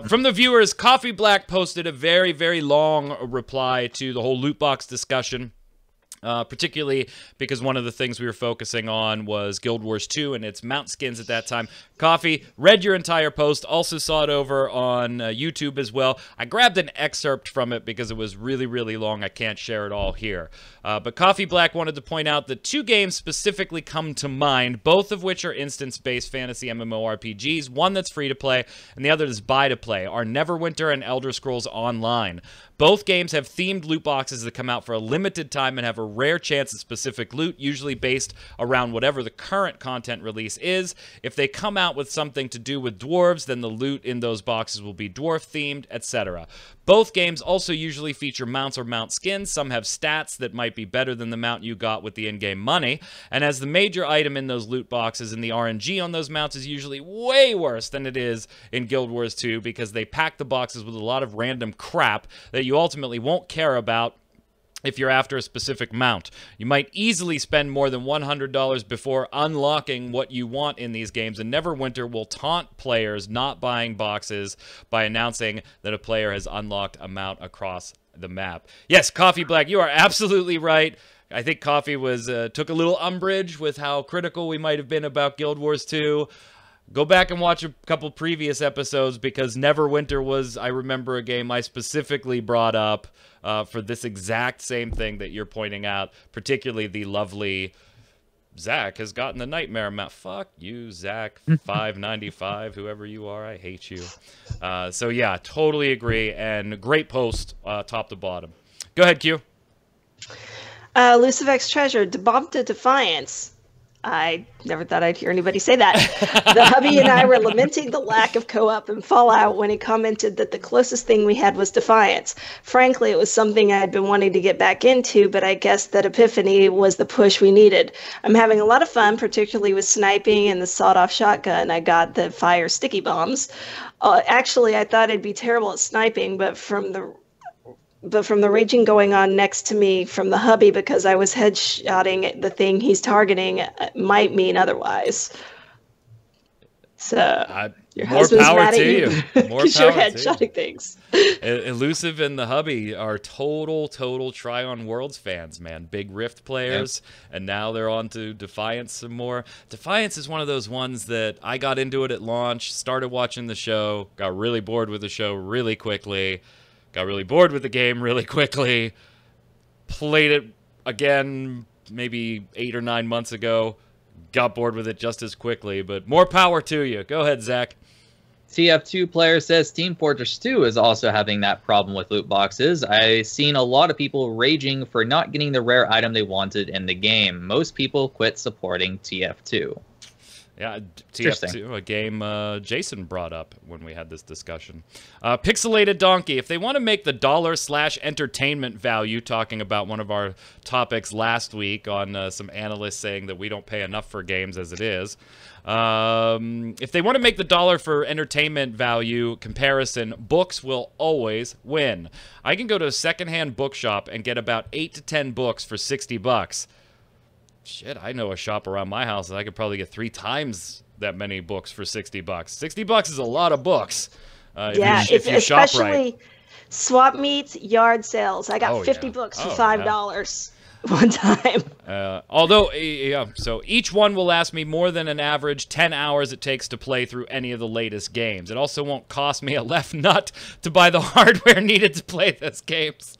From the viewers, Coffee Black posted a very, very long reply to the whole loot box discussion. Particularly because one of the things we were focusing on was Guild Wars 2 and its mount skins at that time. Coffee, read your entire post, also saw it over on YouTube as well. I grabbed an excerpt from it because it was really, really long. I can't share it all here. But Coffee Black wanted to point out that 2 games specifically come to mind, both of which are instance-based fantasy MMORPGs. One that's free to play, and the other is buy to play, are Neverwinter and Elder Scrolls Online. Both games have themed loot boxes that come out for a limited time and have a rare chance at specific loot, usually based around whatever the current content release is. If they come out with something to do with dwarves, then the loot in those boxes will be dwarf-themed, etc. Both games also usually feature mounts or mount skins. Some have stats that might be better than the mount you got with the in-game money, and as the major item in those loot boxes, and the RNG on those mounts is usually way worse than it is in Guild Wars 2, because they pack the boxes with a lot of random crap that you ultimately won't care about if you're after a specific mount. You might easily spend more than $100 before unlocking what you want in these games, and Neverwinter will taunt players not buying boxes by announcing that a player has unlocked a mount across the map. Yes, Coffee Black, you are absolutely right. I think Coffee was took a little umbrage with how critical we might have been about Guild Wars 2. Go back and watch a couple previous episodes, because Neverwinter was, I remember, a game I specifically brought up for this exact same thing that you're pointing out, particularly the lovely Zach has gotten the nightmare mount. Fuck you, Zach, 595, whoever you are, I hate you. So yeah, totally agree, and great post top to bottom. Go ahead, Q. Lucivex Treasure, debunked to Defiance. I never thought I'd hear anybody say that. The hubby and I were lamenting the lack of co-op in Fallout when he commented that the closest thing we had was Defiance. Frankly, it was something I'd been wanting to get back into, but I guess that Epiphany was the push we needed. I'm having a lot of fun, particularly with sniping and the sawed-off shotgun. I got the fire sticky bombs. Actually, I thought I'd be terrible at sniping, but from the raging going on next to me from the hubby because I was headshotting the thing he's targeting might mean otherwise. So your more power to you. More because you're headshotting things. Elusive and the hubby are total Try on Worlds fans, man. Big Rift players, and now they're on to Defiance some more. Defiance is one of those ones that I got into it at launch, started watching the show, got really bored with the show really quickly. Got really bored with the game really quickly. Played it again maybe 8 or 9 months ago. Got bored with it just as quickly, but more power to you. Go ahead, Zach. TF2 player says Team Fortress 2 is also having that problem with loot boxes. I've seen a lot of people raging for not getting the rare item they wanted in the game. Most people quit supporting TF2. Yeah, TF2, a game Jason brought up when we had this discussion. Pixelated Donkey, if they want to make the $/entertainment value, talking about one of our topics last week on some analysts saying that we don't pay enough for games as it is. If they want to make the dollar for entertainment value comparison, books will always win. I can go to a secondhand bookshop and get about 8 to 10 books for $60. Shit, I know a shop around my house that I could probably get 3 times that many books for $60. $60 is a lot of books. If you shop right. Swap meets, yard sales. I got 50 books for $5 one time. So each one will last me more than an average 10 hours it takes to play through any of the latest games. It also won't cost me a left nut to buy the hardware needed to play those games.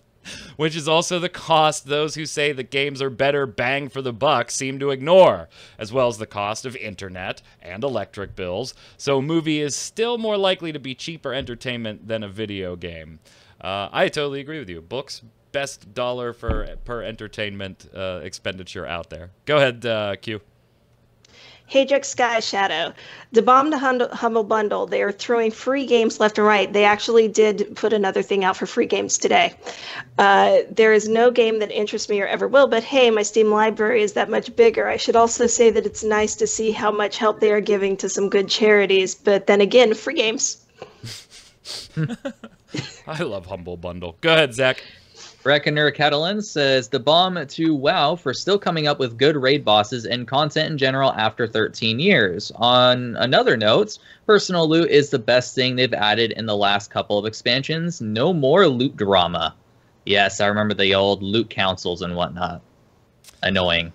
Which is also the cost those who say the games are better bang for the buck seem to ignore, as well as the cost of internet and electric bills. So a movie is still more likely to be cheaper entertainment than a video game. I totally agree with you. Books, best dollar per entertainment expenditure out there. Go ahead, Q. Hayjuk Sky Shadow. The Bomb to Humble Bundle. They are throwing free games left and right. They actually did put another thing out for free games today. There is no game that interests me or ever will, but hey, my Steam library is that much bigger. I should also say that it's nice to see how much help they are giving to some good charities, but then again, free games. I love Humble Bundle. Go ahead, Zach. Reckoner Catalan says, the bomb to WoW for still coming up with good raid bosses and content in general after 13 years. On another note, personal loot is the best thing they've added in the last couple of expansions. No more loot drama. Yes, I remember the old loot councils and whatnot. Annoying.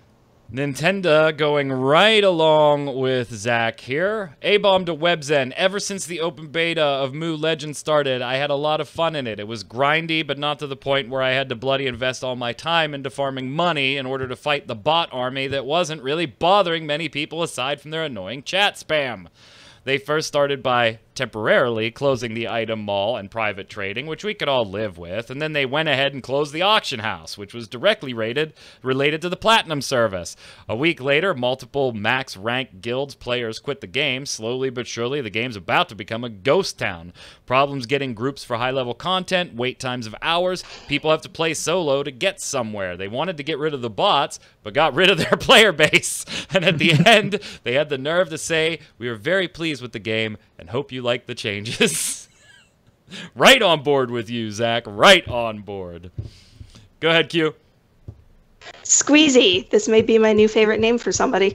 Nintendo going right along with Zach here. A-bomb to WebZen. Ever since the open beta of Moo Legends started, I had a lot of fun in it. It was grindy, but not to the point where I had to bloody invest all my time into farming money in order to fight the bot army that wasn't really bothering many people aside from their annoying chat spam. They first started by temporarily closing the item mall and private trading, which we could all live with, and then they went ahead and closed the auction house, which was directly related to the Platinum service. A week later, multiple max rank guilds players quit the game. Slowly but surely, the game's about to become a ghost town. Problems getting groups for high-level content, wait times of hours, people have to play solo to get somewhere. They wanted to get rid of the bots, but got rid of their player base. And at the end, they had the nerve to say, "We are very pleased with the game and hope you like the changes." Right on board with you, Zach. Right on board. Go ahead, Q. Squeezy. This may be my new favorite name for somebody.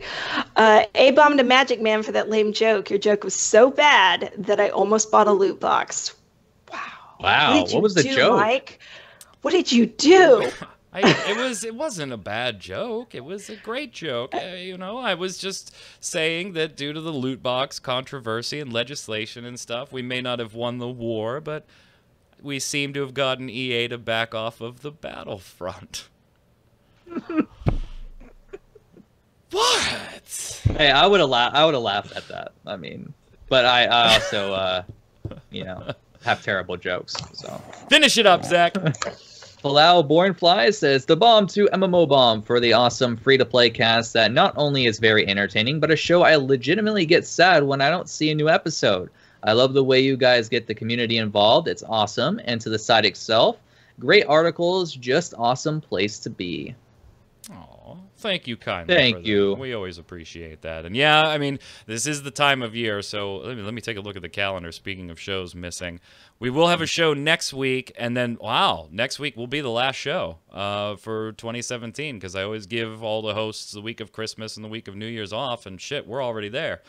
A-bomb to Magic Man for that lame joke. Your joke was so bad that I almost bought a loot box. Wow. Wow. What was the joke? Mike? What did you do? It wasn't a bad joke. It was a great joke. I was just saying that due to the loot box controversy and legislation and stuff, we may not have won the war, but we seem to have gotten EA to back off of the battlefront. What? Hey, I would have laughed at that. I mean, but I also, have terrible jokes. So finish it up, Zach. Palau Bornfly says, the bomb to MMO Bomb for the awesome free-to-play cast that not only is very entertaining, but a show I legitimately get sad when I don't see a new episode. I love the way you guys get the community involved. It's awesome. And to the site itself, great articles, just awesome place to be. Aw, thank you kindly. Thank you. We always appreciate that. And yeah, I mean, this is the time of year, so let me take a look at the calendar. Speaking of shows missing, we will have a show next week, and then, wow, next week will be the last show for 2017, because I always give all the hosts the week of Christmas and the week of New Year's off, and shit, we're already there.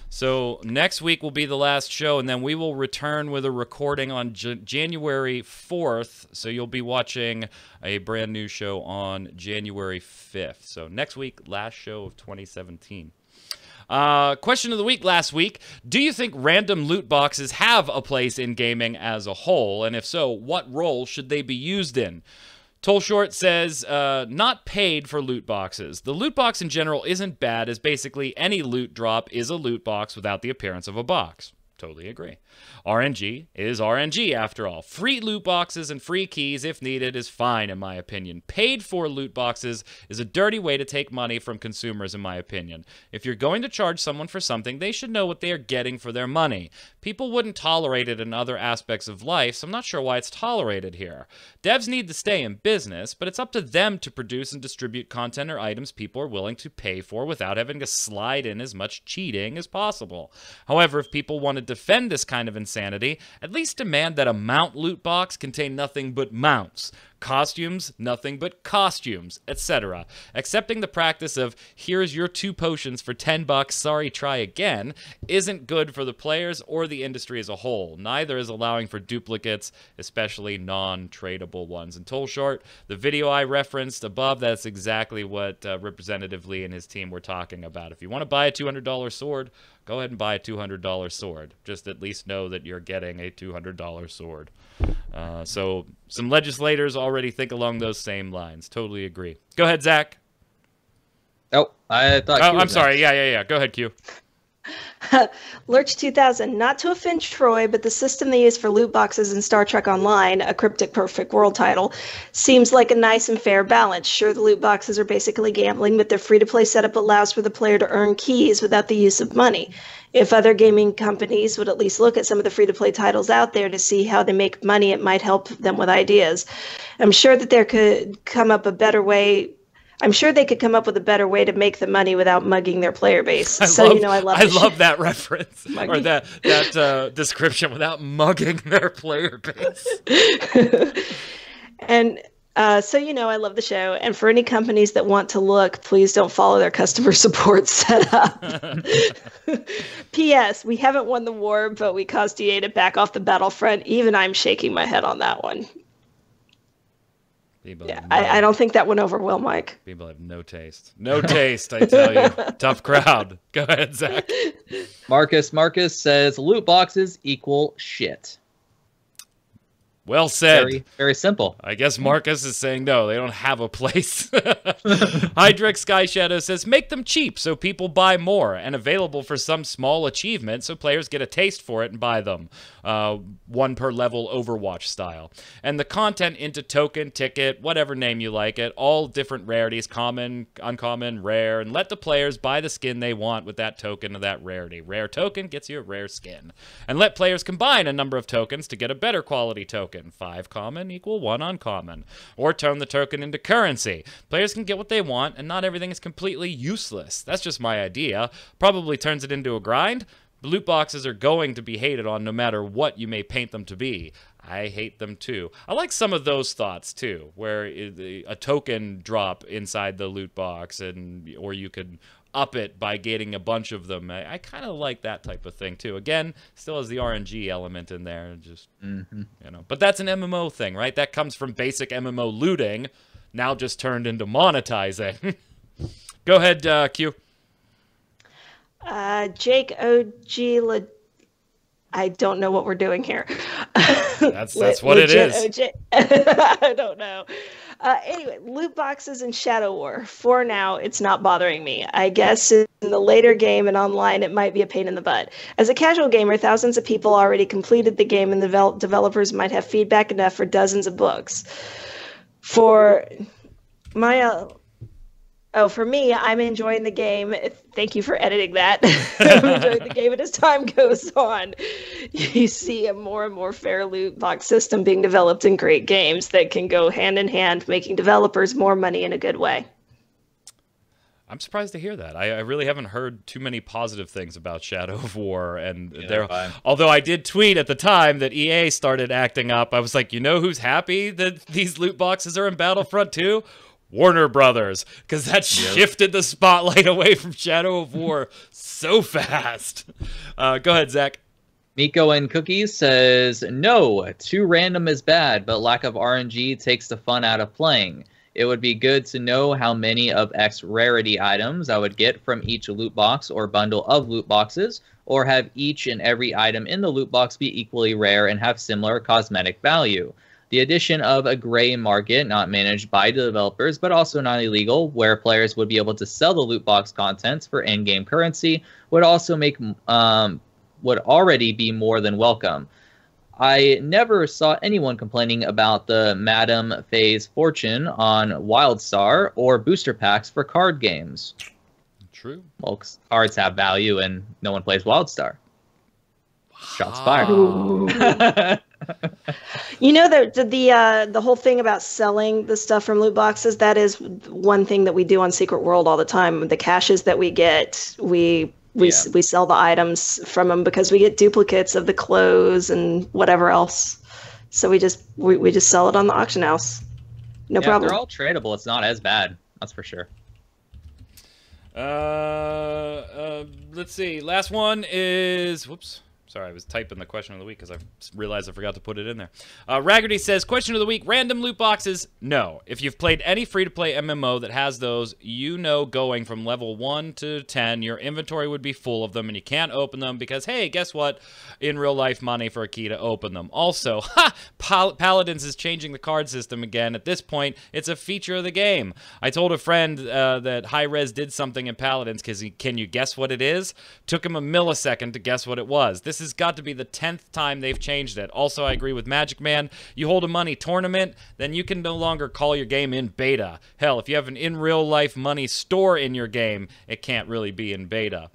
So next week will be the last show, and then we will return with a recording on January 4th, so you'll be watching a brand new show on January 5th. So next week, last show of 2017. Question of the week last week. Do you think random loot boxes have a place in gaming as a whole? And if so, what role should they be used in? Toll Short says, not paid for loot boxes. The loot box in general isn't bad, as basically any loot drop is a loot box without the appearance of a box. Totally agree. RNG is RNG after all. Free loot boxes and free keys, if needed, is fine in my opinion. Paid for loot boxes is a dirty way to take money from consumers in my opinion. If you're going to charge someone for something, they should know what they are getting for their money. People wouldn't tolerate it in other aspects of life, so I'm not sure why it's tolerated here. Devs need to stay in business, but it's up to them to produce and distribute content or items people are willing to pay for without having to slide in as much cheating as possible. However, if people want to defend this kind of insanity, at least demand that a mount loot box contain nothing but mounts, costumes, nothing but costumes, etc. Accepting the practice of, here's your 2 potions for $10, sorry, try again, isn't good for the players or the industry as a whole. Neither is allowing for duplicates, especially non-tradable ones. And Toll Short, the video I referenced above, that's exactly what Representative Lee and his team were talking about. If you want to buy a $200 sword, go ahead and buy a $200 sword. Just at least know that you're getting a $200 sword. So some legislators already think along those same lines. Totally agree. Go ahead, Zach. Oh, I thought. Oh, I'm sorry. Yeah. Go ahead, Q. Lurch 2000, not to offend Troy, but the system they use for loot boxes in Star Trek Online, a cryptic perfect world title, seems like a nice and fair balance. Sure, the loot boxes are basically gambling, but their free-to-play setup allows for the player to earn keys without the use of money. If other gaming companies would at least look at some of the free-to-play titles out there to see how they make money, it might help them with ideas. I'm sure that there could come up a better way. I'm sure they could come up with a better way to make the money without mugging their player base. I love that reference or that description, without mugging their player base. And I love the show. And for any companies that want to look, please don't follow their customer support setup. P.S. We haven't won the war, but we caused EA to back off the battlefront. Even I'm shaking my head on that one. I don't think that went over well, Mike. People have no taste. No taste, I tell you. Tough crowd. Go ahead, Zach. Marcus says loot boxes equal shit. Well said. Very, very simple. I guess Marcus is saying no, they don't have a place. Hydrex Sky Shadow says, make them cheap so people buy more and available for some small achievement so players get a taste for it and buy them. One per level Overwatch style. And the content into token, ticket, whatever name you like it, all different rarities, common, uncommon, rare, and let the players buy the skin they want with that token of that rarity. Rare token gets you a rare skin. And let players combine a number of tokens to get a better quality token. 5 common equal 1 uncommon. Or turn the token into currency. Players can get what they want, and not everything is completely useless. That's just my idea. Probably turns it into a grind. Loot boxes are going to be hated on no matter what you may paint them to be. I hate them too. I like some of those thoughts too, where a token drop inside the loot box, or you could up it by getting a bunch of them. I kind of like that type of thing too. Again, still has the RNG element in there, just But that's an MMO thing, right? That comes from basic MMO looting, now just turned into monetizing. Go ahead, Q. Jake OG. I don't know what we're doing here. That's what it is. I don't know. Anyway, loot boxes and Shadow War. For now, it's not bothering me. I guess in the later game and online, it might be a pain in the butt. As a casual gamer, thousands of people already completed the game, and the developers might have feedback enough for dozens of books. For me, I'm enjoying the game. Thank you for editing that. I'm enjoying the game, and as time goes on, you see a more and more fair loot box system being developed in great games that can go hand in hand, making developers more money in a good way. I'm surprised to hear that. I really haven't heard too many positive things about Shadow of War, and although I did tweet at the time that EA started acting up, I was like, you know who's happy that these loot boxes are in Battlefront 2? Warner Brothers, because that shifted the spotlight away from Shadow of War so fast. Go ahead, Zach. Miko and Cookies says, no, too random is bad, but lack of RNG takes the fun out of playing. It would be good to know how many of X rarity items I would get from each loot box or bundle of loot boxes, or have each and every item in the loot box be equally rare and have similar cosmetic value. The addition of a gray market, not managed by the developers, but also not illegal, where players would be able to sell the loot box contents for in-game currency, would also make would already be more than welcome. I never saw anyone complaining about the Madam Faye's fortune on WildStar or booster packs for card games. True. Well, cards have value, and no one plays WildStar. Shots fired. You know, the whole thing about selling the stuff from loot boxes, that is one thing that we do on Secret World all the time. The caches that we get, we sell the items from them because we get duplicates of the clothes and whatever else. So we just sell it on the auction house. No problem. They're all tradable. It's not as bad. That's for sure. Let's see. Last one is, whoops. Sorry, I was typing the question of the week because I realized I forgot to put it in there. Raggerty says, question of the week, random loot boxes? No. If you've played any free-to-play MMO that has those, you know going from level 1 to 10, your inventory would be full of them, and you can't open them because, hey, guess what? In real life, money for a key to open them. Also, Paladins is changing the card system again. At this point, it's a feature of the game. I told a friend that Hi-Rez did something in Paladins because can you guess what it is? Took him a millisecond to guess what it was. This has got to be the 10th time they've changed it. Also, I agree with magicman. You hold a money tournament, then you can no longer call your game in beta. Hell, if you have an in real life money store in your game, it can't really be in beta.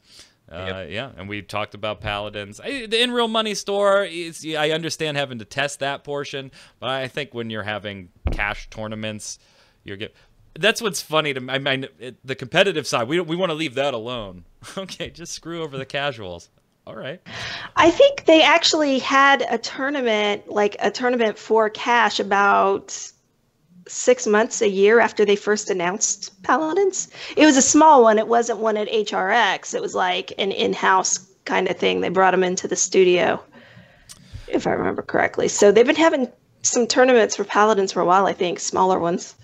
Yeah, and we talked about Paladins. The in real money store, I understand having to test that portion, but I think when you're having cash tournaments, that's what's funny to me. I mean, the competitive side, we want to leave that alone. Okay, just screw over the casuals. All right. I think they actually had a tournament, like a tournament for cash, about 6 months, a year after they first announced Paladins. It was a small one. It wasn't one at HRX. It was like an in-house kind of thing. They brought them into the studio, if I remember correctly. So they've been having some tournaments for Paladins for a while, I think, smaller ones.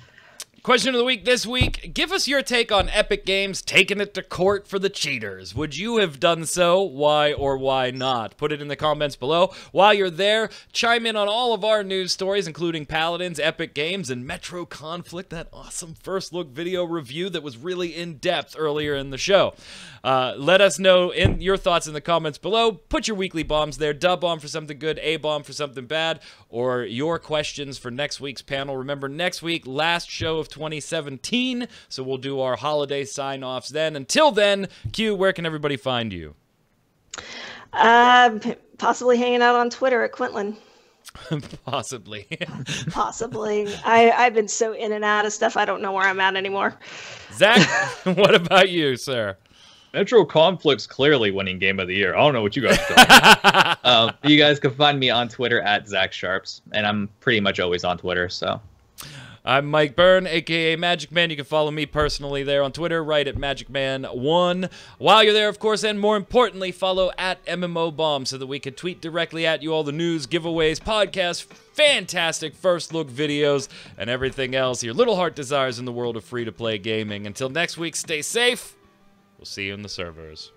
Question of the week this week, give us your take on Epic Games taking it to court for the cheaters. Would you have done so? Why or why not? Put it in the comments below. While you're there, chime in on all of our news stories, including Paladins, Epic Games, and Metro Conflict, that awesome first look video review that was really in-depth earlier in the show. Let us know your thoughts in the comments below. Put your weekly bombs there. Dub bomb for something good, A bomb for something bad, or your questions for next week's panel. Remember, next week, last show of 2017, so we'll do our holiday sign-offs then. Until then, Q, where can everybody find you? Possibly hanging out on Twitter at Quinlan. Possibly. Possibly. I've been so in and out of stuff, I don't know where I'm at anymore. Zach, what about you, sir? Metro Conflict's clearly winning Game of the Year. I don't know what you guys thought. You guys can find me on Twitter at Zach Sharps, and I'm pretty much always on Twitter, so... I'm Mike Byrne, a.k.a. magicman. You can follow me personally there on Twitter, right at magicman1. While you're there, of course, and more importantly, follow at MMOBomb so that we can tweet directly at you all the news, giveaways, podcasts, fantastic first look videos, and everything else your little heart desires in the world of free-to-play gaming. Until next week, stay safe. We'll see you in the servers.